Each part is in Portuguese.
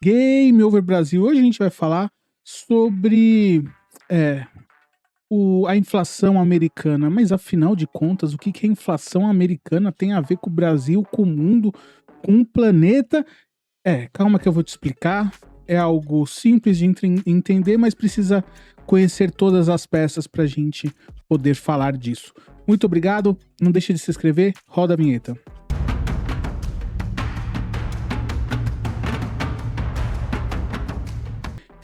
Game Over Brasil. Hoje a gente vai falar sobre a inflação americana. Mas afinal de contas, o que a inflação americana tem a ver com o Brasil, com o mundo, com o planeta? Calma que eu vou te explicar. É algo simples de entender, mas precisa conhecer todas as peças para a gente poder falar disso. Muito obrigado. Não deixe de se inscrever. Roda a vinheta.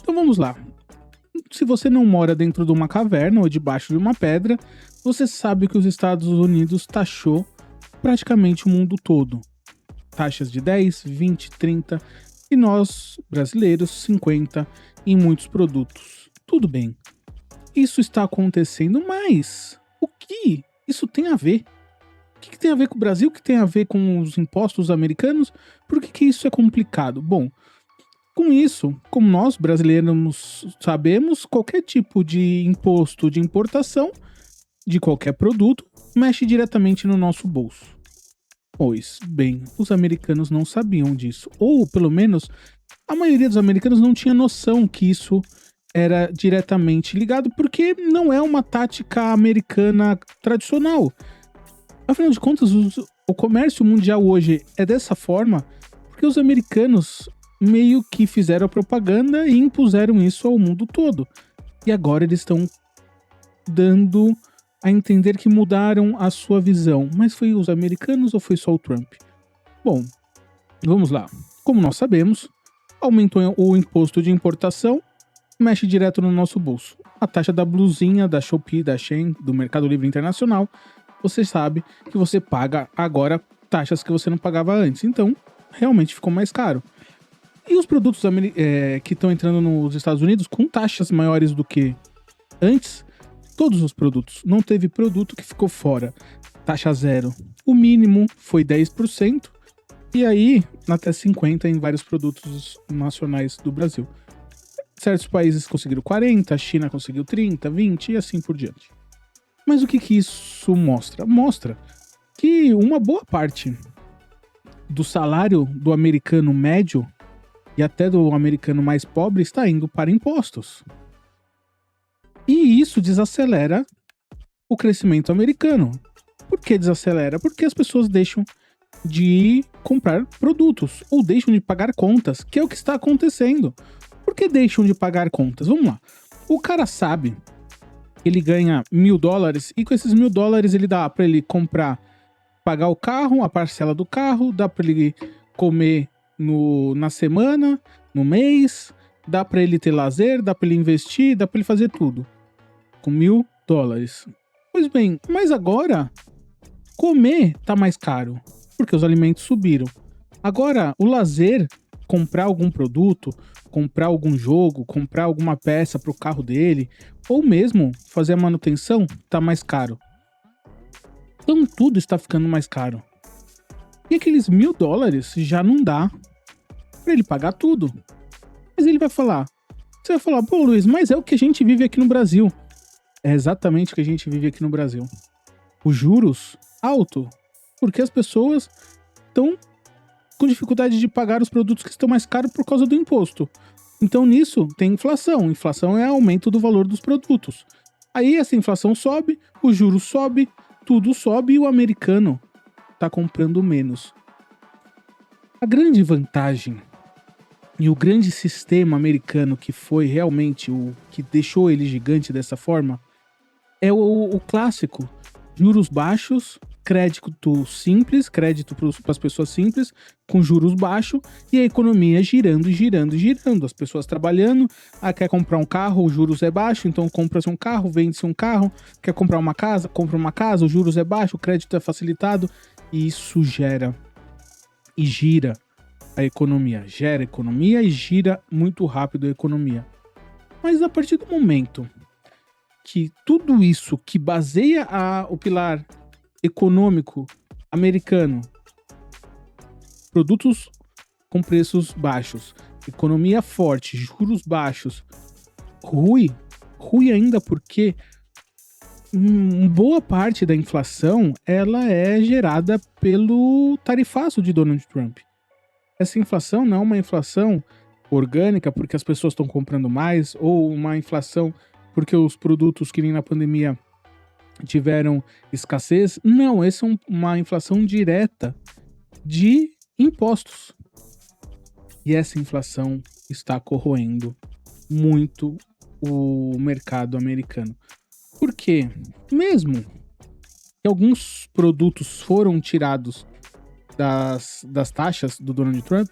Então vamos lá. Se você não mora dentro de uma caverna ou debaixo de uma pedra, você sabe que os Estados Unidos taxou praticamente o mundo todo. Taxas de 10, 20, 30 e nós, brasileiros, 50 em muitos produtos. Tudo bem. Isso está acontecendo, mas o que isso tem a ver? O que tem a ver com o Brasil? O que tem a ver com os impostos americanos? Por que isso é complicado? Bom, com isso, como nós brasileiros sabemos, qualquer tipo de imposto de importação de qualquer produto mexe diretamente no nosso bolso. Pois bem, os americanos não sabiam disso, ou pelo menos a maioria dos americanos não tinha noção que isso era diretamente ligado, porque não é uma tática americana tradicional. Afinal de contas, o comércio mundial hoje é dessa forma porque os americanos meio que fizeram a propaganda e impuseram isso ao mundo todo. E agora eles estão dando a entender que mudaram a sua visão. Mas foi os americanos ou foi só o Trump? Bom, vamos lá. Como nós sabemos, aumentou o imposto de importação, mexe direto no nosso bolso. A taxa da blusinha, da Shopee, da Shein, do Mercado Livre Internacional, você sabe que você paga agora taxas que você não pagava antes. Então, realmente ficou mais caro. E os produtos que estão entrando nos Estados Unidos com taxas maiores do que antes, todos os produtos. Não teve produto que ficou fora. Taxa zero. O mínimo foi 10%, e aí até 50% em vários produtos nacionais do Brasil. Certos países conseguiram 40%, a China conseguiu 30%, 20% e assim por diante. Mas o que isso mostra? Mostra que uma boa parte do salário do americano médio e até do americano mais pobre está indo para impostos. E isso desacelera o crescimento americano. Por que desacelera? Porque as pessoas deixam de comprar produtos ou deixam de pagar contas, que é o que está acontecendo. Por que deixam de pagar contas? Vamos lá. O cara sabe que ele ganha $1.000 e com esses $1.000 ele dá para ele comprar, pagar o carro, a parcela do carro, dá para ele comer na semana, no mês, dá pra ele ter lazer, dá pra ele investir, dá pra ele fazer tudo. Com $1.000. Pois bem, mas agora, comer tá mais caro, porque os alimentos subiram. Agora, o lazer, comprar algum produto, comprar algum jogo, comprar alguma peça pro carro dele, ou mesmo fazer a manutenção, tá mais caro. Então tudo está ficando mais caro. E aqueles $1.000 já não dá pra ele pagar tudo. Mas ele vai falar, você vai falar, pô Luiz, mas é o que a gente vive aqui no Brasil. É exatamente o que a gente vive aqui no Brasil. Os juros alto, porque as pessoas estão com dificuldade de pagar os produtos que estão mais caros por causa do imposto. Então nisso tem inflação. Inflação é aumento do valor dos produtos. Aí essa inflação sobe, o juro sobe, tudo sobe e o americano tá comprando menos. A grande vantagem e o grande sistema americano que foi realmente o que deixou ele gigante dessa forma é o clássico: juros baixos, crédito simples, crédito para as pessoas simples, com juros baixos e a economia girando, girando, girando. As pessoas trabalhando, quer comprar um carro, os juros é baixo, então compra-se um carro, vende-se um carro, quer comprar uma casa, compra uma casa, os juros é baixo, o crédito é facilitado. E isso gera e gira a economia. Gera a economia e gira muito rápido a economia. Mas a partir do momento que tudo isso que baseia o pilar econômico americano, produtos com preços baixos, economia forte, juros baixos, ruim ainda porque boa parte da inflação ela é gerada pelo tarifaço de Donald Trump. Essa inflação não é uma inflação orgânica porque as pessoas estão comprando mais, ou uma inflação porque os produtos que nem na pandemia tiveram escassez. Não, essa é uma inflação direta de impostos. E essa inflação está corroendo muito o mercado americano. Por quê? Mesmo que alguns produtos foram tirados das taxas do Donald Trump,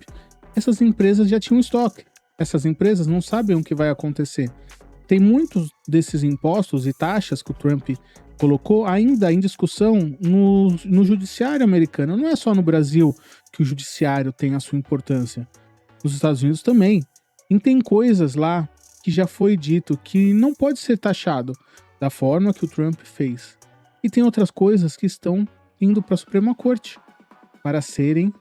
essas empresas já tinham estoque. Essas empresas não sabem o que vai acontecer. Tem muitos desses impostos e taxas que o Trump colocou ainda em discussão no judiciário americano. Não é só no Brasil que o judiciário tem a sua importância. Nos Estados Unidos também. E tem coisas lá que já foi dito que não pode ser taxado da forma que o Trump fez. E tem outras coisas que estão indo para a Suprema Corte para serem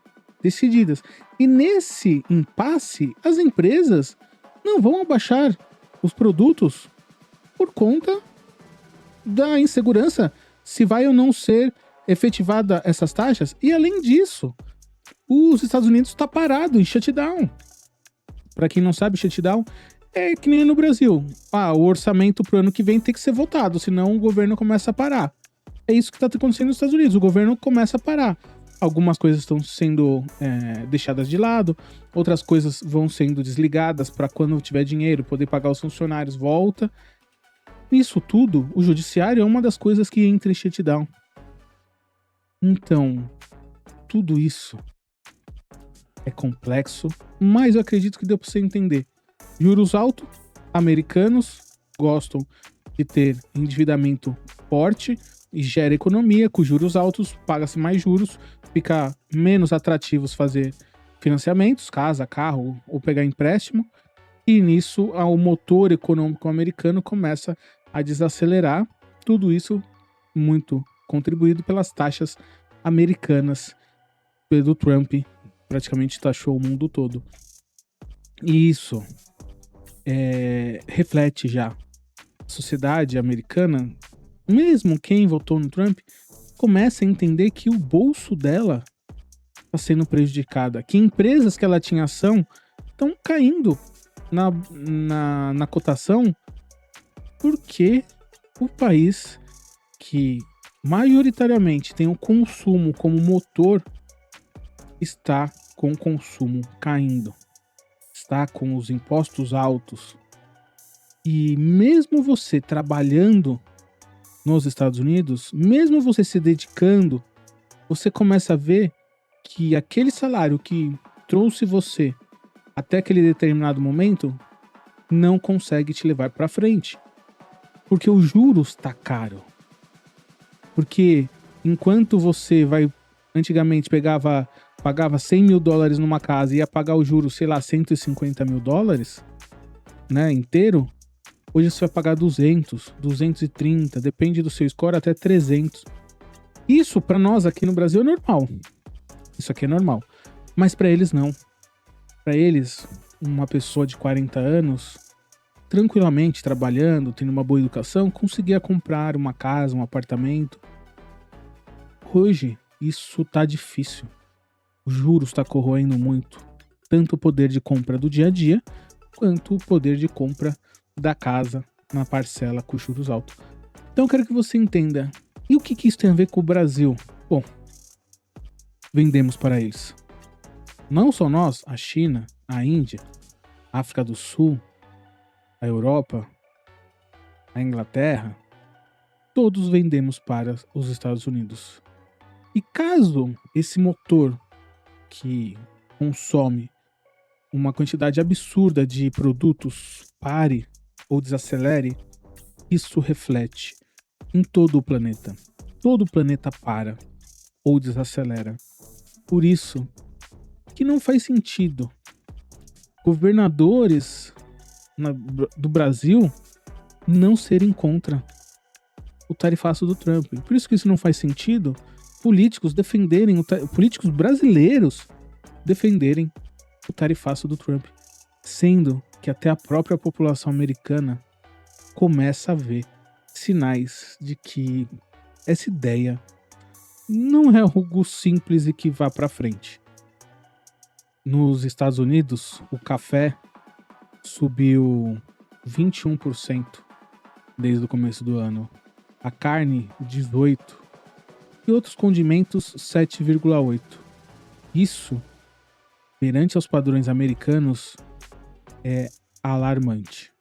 decididas. E nesse impasse, as empresas não vão abaixar os produtos por conta da insegurança se vai ou não ser efetivada essas taxas. E além disso, os Estados Unidos está parado em shutdown. Para quem não sabe, shutdown é que nem no Brasil. O orçamento para o ano que vem tem que ser votado, senão o governo começa a parar. É isso que está acontecendo nos Estados Unidos, o governo começa a parar. Algumas coisas estão sendo deixadas de lado, outras coisas vão sendo desligadas para quando tiver dinheiro poder pagar os funcionários, volta. Isso tudo, o judiciário é uma das coisas que entra em shutdown. Então, tudo isso é complexo, mas eu acredito que deu para você entender. Juros altos, americanos gostam de ter endividamento forte e gera economia. Com juros altos, paga-se mais juros, fica menos atrativos fazer financiamentos, casa, carro ou pegar empréstimo. E nisso, o motor econômico americano começa a desacelerar. Tudo isso muito contribuído pelas taxas americanas do Trump, praticamente taxou o mundo todo. E isso reflete já a sociedade americana, mesmo quem votou no Trump, começa a entender que o bolso dela está sendo prejudicado, que empresas que ela tinha ação estão caindo na cotação, porque o país que majoritariamente tem o consumo como motor está com o consumo caindo, está com os impostos altos. E mesmo você trabalhando nos Estados Unidos, mesmo você se dedicando, você começa a ver que aquele salário que trouxe você até aquele determinado momento não consegue te levar para frente. Porque o juros está caro. Porque enquanto você antigamente pagava 100 mil dólares numa casa e ia pagar o juros, sei lá, 150 mil dólares, né, inteiro, hoje você vai pagar 200, 230, depende do seu score, até 300. Isso para nós aqui no Brasil é normal. Isso aqui é normal. Mas para eles não. Para eles, uma pessoa de 40 anos, tranquilamente trabalhando, tendo uma boa educação, conseguia comprar uma casa, um apartamento. Hoje, isso tá difícil. O juros está corroendo muito. Tanto o poder de compra do dia a dia, quanto o poder de compra da casa na parcela com juros altos. Então eu quero que você entenda. E o que isso tem a ver com o Brasil? Bom, vendemos para eles. Não só nós, a China, a Índia, a África do Sul, a Europa, a Inglaterra, todos vendemos para os Estados Unidos. E caso esse motor que consome uma quantidade absurda de produtos pare ou desacelere, isso reflete em todo o planeta. Todo o planeta para ou desacelera. Por isso que não faz sentido governadores do Brasil não serem contra o tarifaço do Trump. Por isso que isso não faz sentido políticos brasileiros defenderem o tarifaço do Trump, sendo que até a própria população americana começa a ver sinais de que essa ideia não é algo simples e que vá para frente. Nos Estados Unidos, o café subiu 21% desde o começo do ano. A carne, 18%. E outros condimentos, 7,8%. Isso, perante aos padrões americanos, é alarmante.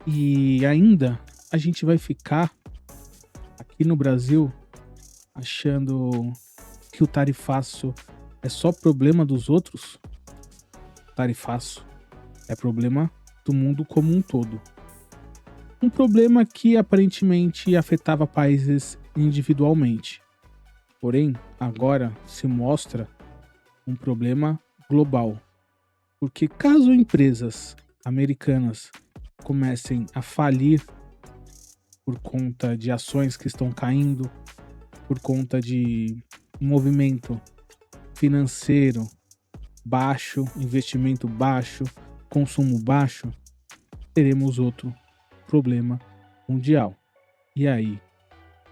E ainda a gente vai ficar aqui no Brasil achando que o tarifaço é só problema dos outros? Tarifaço é problema do mundo como um todo. Um problema que aparentemente afetava países individualmente. Porém, agora se mostra um problema global. Porque caso empresas americanas comecem a falir por conta de ações que estão caindo, por conta de um movimento financeiro baixo, investimento baixo, consumo baixo, teremos outro problema mundial. E aí,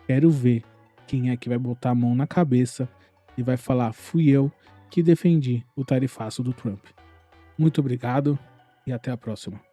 quero ver quem é que vai botar a mão na cabeça e vai falar: fui eu que defendi o tarifaço do Trump. Muito obrigado e até a próxima.